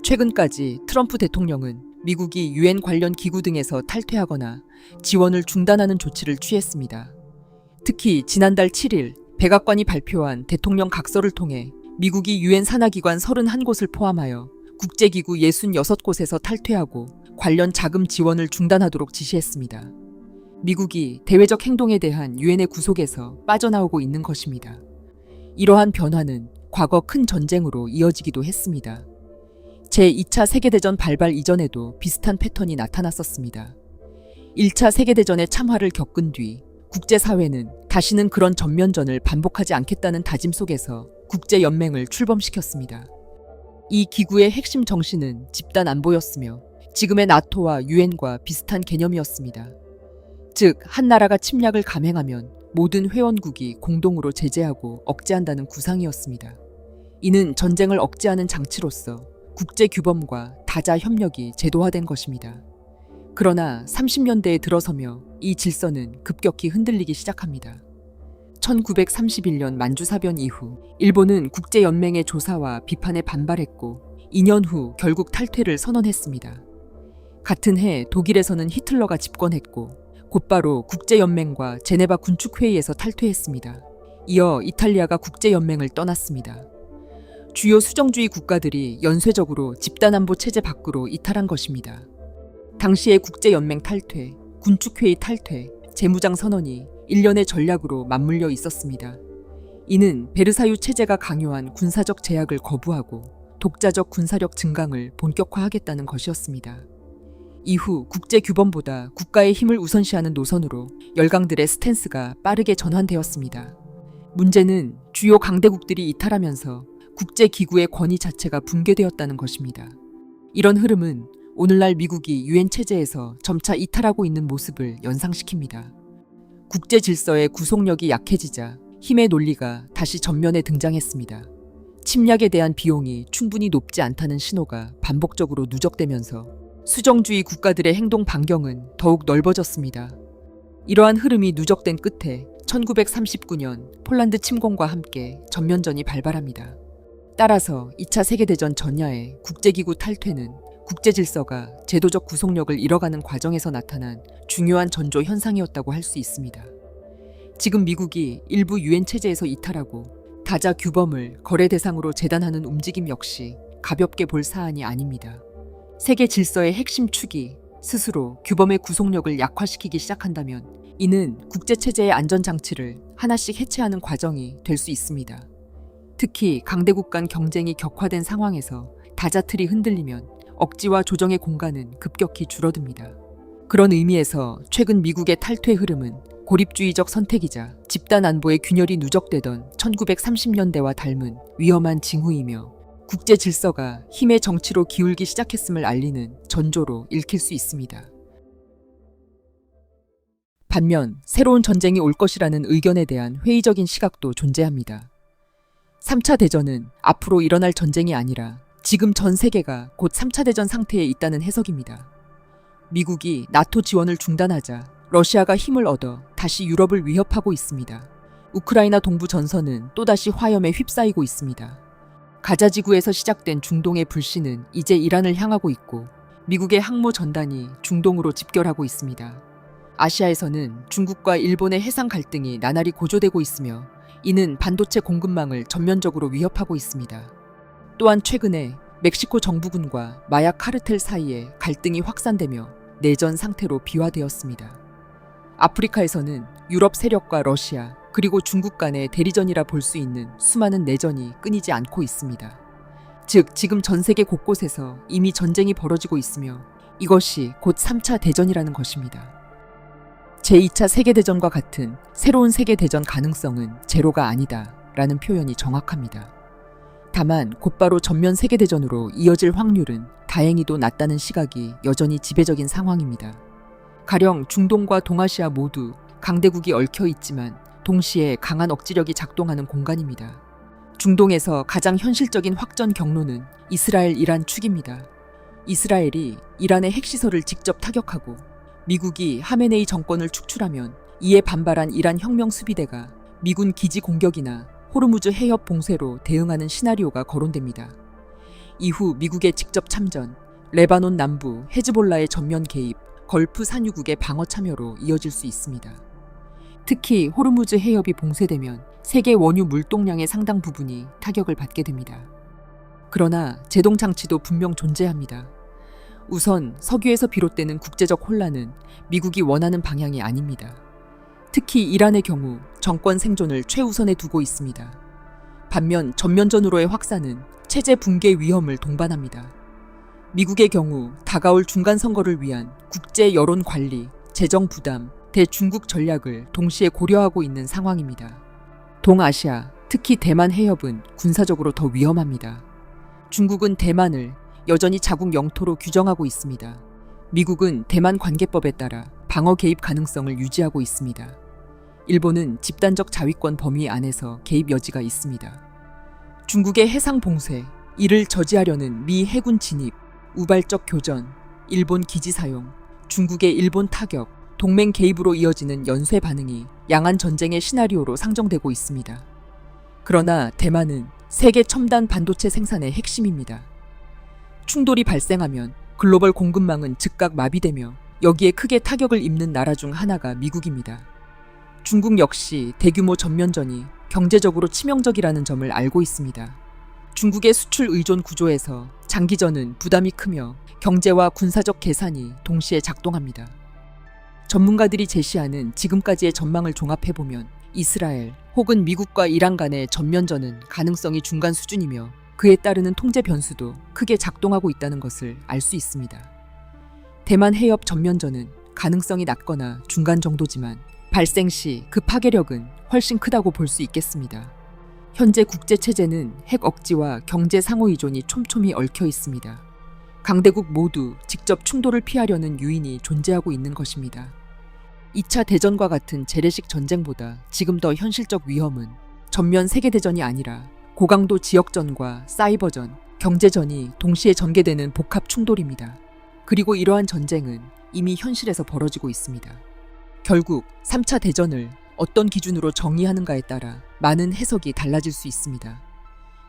최근까지 트럼프 대통령은 미국이 유엔 관련 기구 등에서 탈퇴하거나 지원을 중단하는 조치를 취했습니다. 특히 지난달 7일 백악관이 발표한 대통령 각서를 통해 미국이 유엔 산하기관 31곳을 포함하여 국제기구 66곳에서 탈퇴하고 관련 자금 지원을 중단하도록 지시했습니다. 미국이 대외적 행동에 대한 유엔의 구속에서 빠져나오고 있는 것입니다. 이러한 변화는 과거 큰 전쟁으로 이어지기도 했습니다. 제2차 세계대전 발발 이전에도 비슷한 패턴이 나타났었습니다. 1차 세계대전의 참화를 겪은 뒤 국제사회는 다시는 그런 전면전을 반복하지 않겠다는 다짐 속에서 국제연맹을 출범시켰습니다. 이 기구의 핵심 정신은 집단 안보였으며 지금의 나토와 유엔과 비슷한 개념이었습니다. 즉, 한 나라가 침략을 감행하면 모든 회원국이 공동으로 제재하고 억제한다는 구상이었습니다. 이는 전쟁을 억제하는 장치로서 국제규범과 다자 협력이 제도화된 것입니다. 그러나 30년대에 들어서며 이 질서는 급격히 흔들리기 시작합니다. 1931년 만주사변 이후 일본은 국제연맹의 조사와 비판에 반발했고 2년 후 결국 탈퇴를 선언했습니다. 같은 해 독일에서는 히틀러가 집권했고 곧바로 국제연맹과 제네바 군축회의에서 탈퇴했습니다. 이어 이탈리아가 국제연맹을 떠났습니다. 주요 수정주의 국가들이 연쇄적으로 집단안보 체제 밖으로 이탈한 것입니다. 당시의 국제연맹 탈퇴, 군축회의 탈퇴, 재무장 선언이 일련의 전략으로 맞물려 있었습니다. 이는 베르사유 체제가 강요한 군사적 제약을 거부하고 독자적 군사력 증강을 본격화하겠다는 것이었습니다. 이후 국제규범보다 국가의 힘을 우선시하는 노선으로 열강들의 스탠스가 빠르게 전환되었습니다. 문제는 주요 강대국들이 이탈하면서 국제기구의 권위 자체가 붕괴되었다는 것입니다. 이런 흐름은 오늘날 미국이 유엔 체제에서 점차 이탈하고 있는 모습을 연상시킵니다. 국제 질서의 구속력이 약해지자 힘의 논리가 다시 전면에 등장했습니다. 침략에 대한 비용이 충분히 높지 않다는 신호가 반복적으로 누적되면서 수정주의 국가들의 행동 반경은 더욱 넓어졌습니다. 이러한 흐름이 누적된 끝에 1939년 폴란드 침공과 함께 전면전이 발발합니다. 따라서 2차 세계대전 전야의 국제기구 탈퇴는 국제질서가 제도적 구속력을 잃어가는 과정에서 나타난 중요한 전조 현상이었다고 할 수 있습니다. 지금 미국이 일부 유엔 체제에서 이탈하고 다자 규범을 거래 대상으로 재단하는 움직임 역시 가볍게 볼 사안이 아닙니다. 세계 질서의 핵심 축이 스스로 규범의 구속력을 약화시키기 시작한다면 이는 국제체제의 안전장치를 하나씩 해체하는 과정이 될 수 있습니다. 특히 강대국 간 경쟁이 격화된 상황에서 다자틀이 흔들리면 억지와 조정의 공간은 급격히 줄어듭니다. 그런 의미에서 최근 미국의 탈퇴 흐름은 고립주의적 선택이자 집단 안보의 균열이 누적되던 1930년대와 닮은 위험한 징후이며 국제 질서가 힘의 정치로 기울기 시작했음을 알리는 전조로 읽힐 수 있습니다. 반면 새로운 전쟁이 올 것이라는 의견에 대한 회의적인 시각도 존재합니다. 3차 대전은 앞으로 일어날 전쟁이 아니라 지금 전 세계가 곧 3차 대전 상태에 있다는 해석입니다. 미국이 나토 지원을 중단하자 러시아가 힘을 얻어 다시 유럽을 위협하고 있습니다. 우크라이나 동부 전선은 또다시 화염에 휩싸이고 있습니다. 가자 지구에서 시작된 중동의 불씨는 이제 이란을 향하고 있고 미국의 항모 전단이 중동으로 집결하고 있습니다. 아시아에서는 중국과 일본의 해상 갈등이 나날이 고조되고 있으며 이는 반도체 공급망을 전면적으로 위협하고 있습니다. 또한 최근에 멕시코 정부군과 마약 카르텔 사이에 갈등이 확산되며 내전 상태로 비화되었습니다. 아프리카에서는 유럽 세력과 러시아 그리고 중국 간의 대리전이라 볼 수 있는 수많은 내전이 끊이지 않고 있습니다. 즉 지금 전 세계 곳곳에서 이미 전쟁이 벌어지고 있으며 이것이 곧 3차 대전이라는 것입니다. 제2차 세계대전과 같은 새로운 세계대전 가능성은 제로가 아니다 라는 표현이 정확합니다. 다만 곧바로 전면 세계대전으로 이어질 확률은 다행히도 낮다는 시각이 여전히 지배적인 상황입니다. 가령 중동과 동아시아 모두 강대국이 얽혀 있지만 동시에 강한 억지력이 작동하는 공간입니다. 중동에서 가장 현실적인 확전 경로는 이스라엘-이란 축입니다. 이스라엘이 이란의 핵시설을 직접 타격하고 미국이 하메네이 정권을 축출하면 이에 반발한 이란 혁명수비대가 미군 기지 공격이나 호르무즈 해협 봉쇄로 대응하는 시나리오가 거론됩니다. 이후 미국의 직접 참전, 레바논 남부 헤즈볼라의 전면 개입, 걸프 산유국의 방어 참여로 이어질 수 있습니다. 특히 호르무즈 해협이 봉쇄되면 세계 원유 물동량의 상당 부분이 타격을 받게 됩니다. 그러나 제동 장치도 분명 존재합니다. 우선 석유에서 비롯되는 국제적 혼란은 미국이 원하는 방향이 아닙니다. 특히 이란의 경우 정권 생존을 최우선에 두고 있습니다. 반면 전면전으로의 확산은 체제 붕괴 위험을 동반합니다. 미국의 경우 다가올 중간 선거를 위한 국제 여론 관리, 재정 부담, 대중국 전략을 동시에 고려하고 있는 상황입니다. 동아시아, 특히 대만 해협은 군사적으로 더 위험합니다. 중국은 대만을 여전히 자국 영토로 규정하고 있습니다. 미국은 대만 관계법에 따라 방어 개입 가능성을 유지하고 있습니다. 일본은 집단적 자위권 범위 안에서 개입 여지가 있습니다. 중국의 해상 봉쇄, 이를 저지하려는 미 해군 진입, 우발적 교전, 일본 기지 사용, 중국의 일본 타격, 동맹 개입으로 이어지는 연쇄 반응이 양안 전쟁의 시나리오로 상정되고 있습니다. 그러나 대만은 세계 첨단 반도체 생산의 핵심입니다. 충돌이 발생하면 글로벌 공급망은 즉각 마비되며 여기에 크게 타격을 입는 나라 중 하나가 미국입니다. 중국 역시 대규모 전면전이 경제적으로 치명적이라는 점을 알고 있습니다. 중국의 수출 의존 구조에서 장기전은 부담이 크며 경제와 군사적 계산이 동시에 작동합니다. 전문가들이 제시하는 지금까지의 전망을 종합해보면 이스라엘 혹은 미국과 이란 간의 전면전은 가능성이 중간 수준이며 그에 따르는 통제 변수도 크게 작동하고 있다는 것을 알 수 있습니다. 대만 해협 전면전은 가능성이 낮거나 중간 정도지만 발생 시 그 파괴력은 훨씬 크다고 볼 수 있겠습니다. 현재 국제체제는 핵 억지와 경제 상호 의존이 촘촘히 얽혀 있습니다. 강대국 모두 직접 충돌을 피하려는 유인이 존재하고 있는 것입니다. 2차 대전과 같은 재래식 전쟁보다 지금 더 현실적 위험은 전면 세계대전이 아니라 고강도 지역전과 사이버전, 경제전이 동시에 전개되는 복합 충돌입니다. 그리고 이러한 전쟁은 이미 현실에서 벌어지고 있습니다. 결국 3차 대전을 어떤 기준으로 정의하는가에 따라 많은 해석이 달라질 수 있습니다.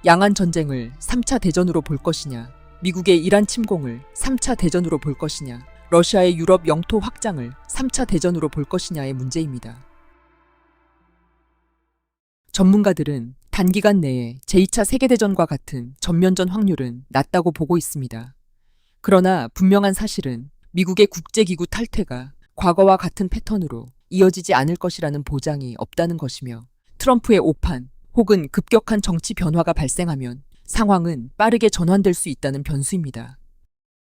양안 전쟁을 3차 대전으로 볼 것이냐, 미국의 이란 침공을 3차 대전으로 볼 것이냐, 러시아의 유럽 영토 확장을 3차 대전으로 볼 것이냐의 문제입니다. 전문가들은 단기간 내에 제2차 세계대전과 같은 전면전 확률은 낮다고 보고 있습니다. 그러나 분명한 사실은 미국의 국제기구 탈퇴가 과거와 같은 패턴으로 이어지지 않을 것이라는 보장이 없다는 것이며 트럼프의 오판 혹은 급격한 정치 변화가 발생하면 상황은 빠르게 전환될 수 있다는 변수입니다.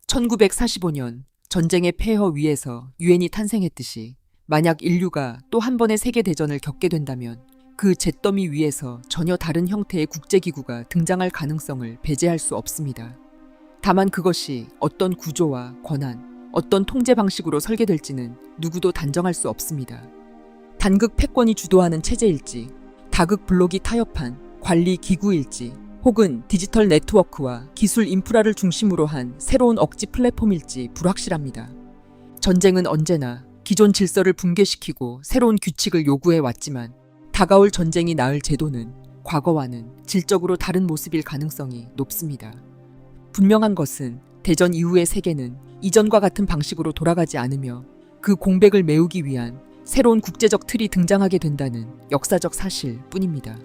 1945년 전쟁의 폐허 위에서 유엔이 탄생했듯이 만약 인류가 또 한 번의 세계대전을 겪게 된다면 그 잿더미 위에서 전혀 다른 형태의 국제기구가 등장할 가능성을 배제할 수 없습니다. 다만 그것이 어떤 구조와 권한, 어떤 통제 방식으로 설계될지는 누구도 단정할 수 없습니다. 단극 패권이 주도하는 체제일지, 다극 블록이 타협한 관리 기구일지, 혹은 디지털 네트워크와 기술 인프라를 중심으로 한 새로운 억지 플랫폼일지 불확실합니다. 전쟁은 언제나 기존 질서를 붕괴시키고 새로운 규칙을 요구해 왔지만 다가올 전쟁이 낳을 제도는 과거와는 질적으로 다른 모습일 가능성이 높습니다. 분명한 것은 대전 이후의 세계는 이전과 같은 방식으로 돌아가지 않으며 그 공백을 메우기 위한 새로운 국제적 틀이 등장하게 된다는 역사적 사실 뿐입니다.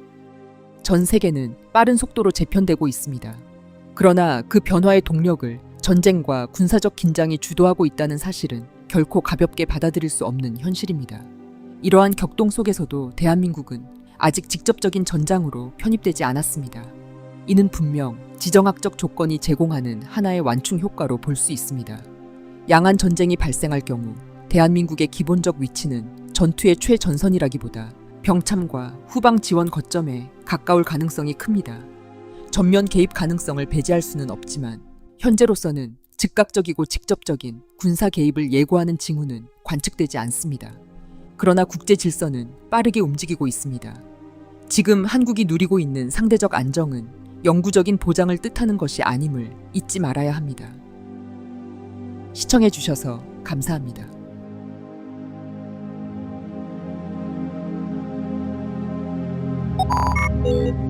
전 세계는 빠른 속도로 재편되고 있습니다. 그러나 그 변화의 동력을 전쟁과 군사적 긴장이 주도하고 있다는 사실은 결코 가볍게 받아들일 수 없는 현실입니다. 이러한 격동 속에서도 대한민국은 아직 직접적인 전장으로 편입되지 않았습니다. 이는 분명 지정학적 조건이 제공하는 하나의 완충 효과로 볼 수 있습니다. 양안 전쟁이 발생할 경우 대한민국의 기본적 위치는 전투의 최전선이라기보다 병참과 후방 지원 거점에 가까울 가능성이 큽니다. 전면 개입 가능성을 배제할 수는 없지만 현재로서는 즉각적이고 직접적인 군사 개입을 예고하는 징후는 관측되지 않습니다. 그러나 국제 질서는 빠르게 움직이고 있습니다. 지금 한국이 누리고 있는 상대적 안정은 영구적인 보장을 뜻하는 것이 아님을 잊지 말아야 합니다. 시청해주셔서 감사합니다. Thank you.